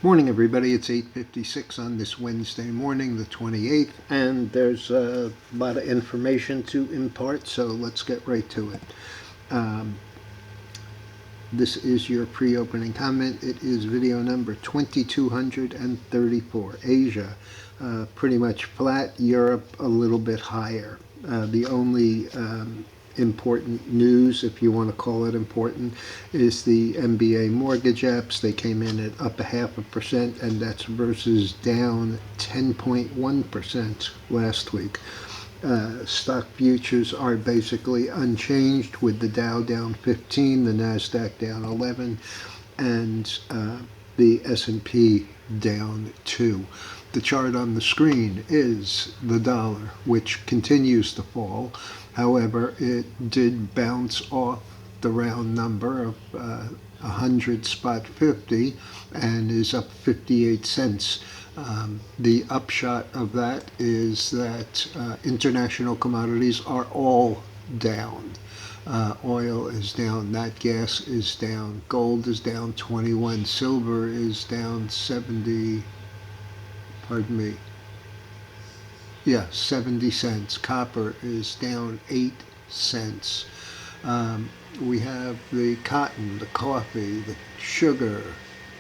Morning, everybody. It's 8:56 on this Wednesday morning, the 28th, and there's a lot of information to impart, so let's get right to it. Um, this is your pre-opening comment. It is video number 2234. Asia, pretty much flat. Europe, a little bit higher. The only important news, if you want to call it important, is the MBA mortgage apps. They came in at up 0.5%, and that's versus down 10.1% last week. Stock futures are basically unchanged, with the Dow down 15, the Nasdaq down 11, and the S&P down 2. The chart on the screen is the dollar, which continues to fall. However, it did bounce off the round number of 100.50 and is up 58 cents. The upshot of that is that international commodities are all down. Oil is down, nat gas is down, gold is down 21, silver is down 70, pardon me, 70 cents. Copper is down 8 cents. We have the cotton, the coffee, the sugar,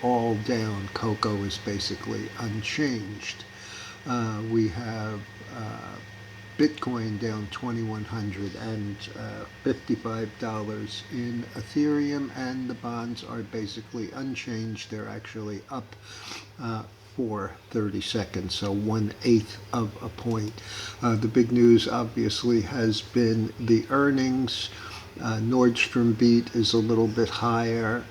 all down. Cocoa is basically unchanged. We have Bitcoin down 2,100 and $55 in Ethereum, and the bonds are basically unchanged. They're actually up for 30 seconds, so 1/8 of a point. The big news obviously has been the earnings. Nordstrom beat is a little bit higher.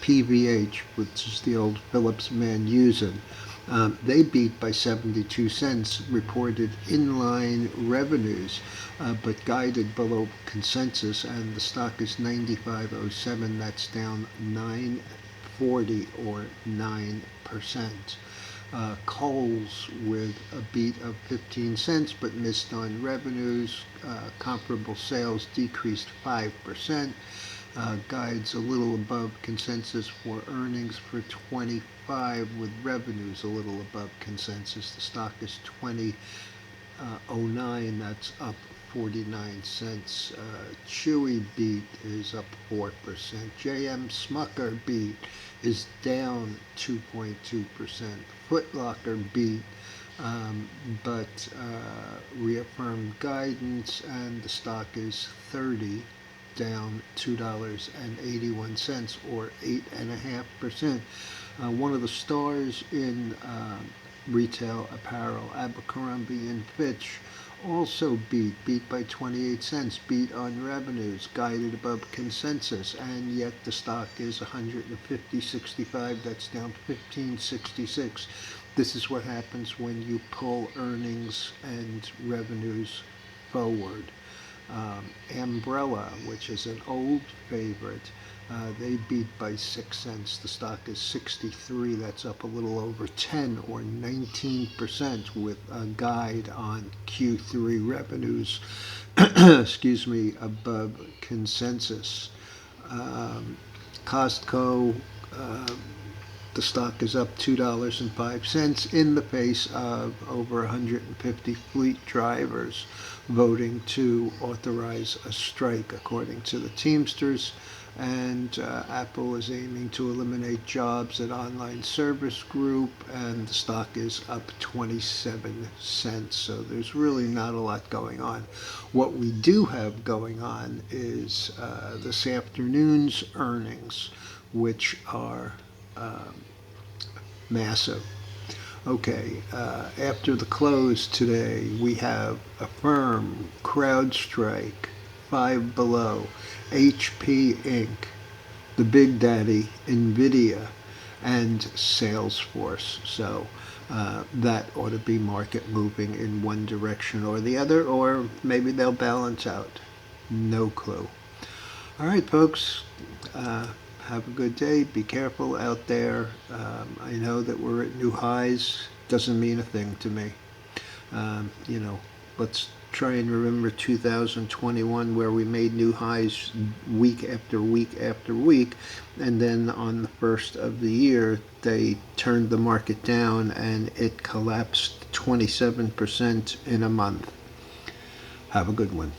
PVH, which is the old Philips man using, they beat by 72 cents, reported inline revenues, but guided below consensus, and the stock is 95.07. That's down 9.40 or 9%. Kohl's with a beat of 15 cents but missed on revenues. Comparable sales decreased 5%. Guides a little above consensus for earnings for 25, with revenues a little above consensus. The stock is 20.09. That's up 49 cents. Chewy beat is up 4%. JM Smucker beat is down 2.2%. Foot Locker beat, but reaffirmed guidance, and the stock is 30, down $2.81 or 8.5%. One of the stars in retail apparel, Abercrombie and Fitch, also beat by 28 cents, beat on revenues, guided above consensus, and yet the stock is 150.65. That's down 15.66. This is what happens when you pull earnings and revenues forward. Umbrella, which is an old favorite, they beat by 6 cents. The stock is 63. That's up a little over 10 or 19%, with a guide on Q3 revenues, excuse me, above consensus. Costco, the stock is up $2.05 in the face of over 150 fleet drivers voting to authorize a strike, according to the Teamsters. And Apple is aiming to eliminate jobs at online service group, and the stock is up 27 cents. So there's really not a lot going on. What we do have going on is this afternoon's earnings, which are massive. Okay, after the close today, we have Affirm, Crwd, Five Below, HP Inc., the Big Daddy, Nvda, and Salesforce. So that ought to be market moving in one direction or the other, or maybe they'll balance out. No clue. All right, folks. Have a good day. Be careful out there. I know that we're at new highs. Doesn't mean a thing to me. Let's try and remember 2021, where we made new highs week after week after week, and then on the first of the year they turned the market down and it collapsed 27% in a month. Have a good one.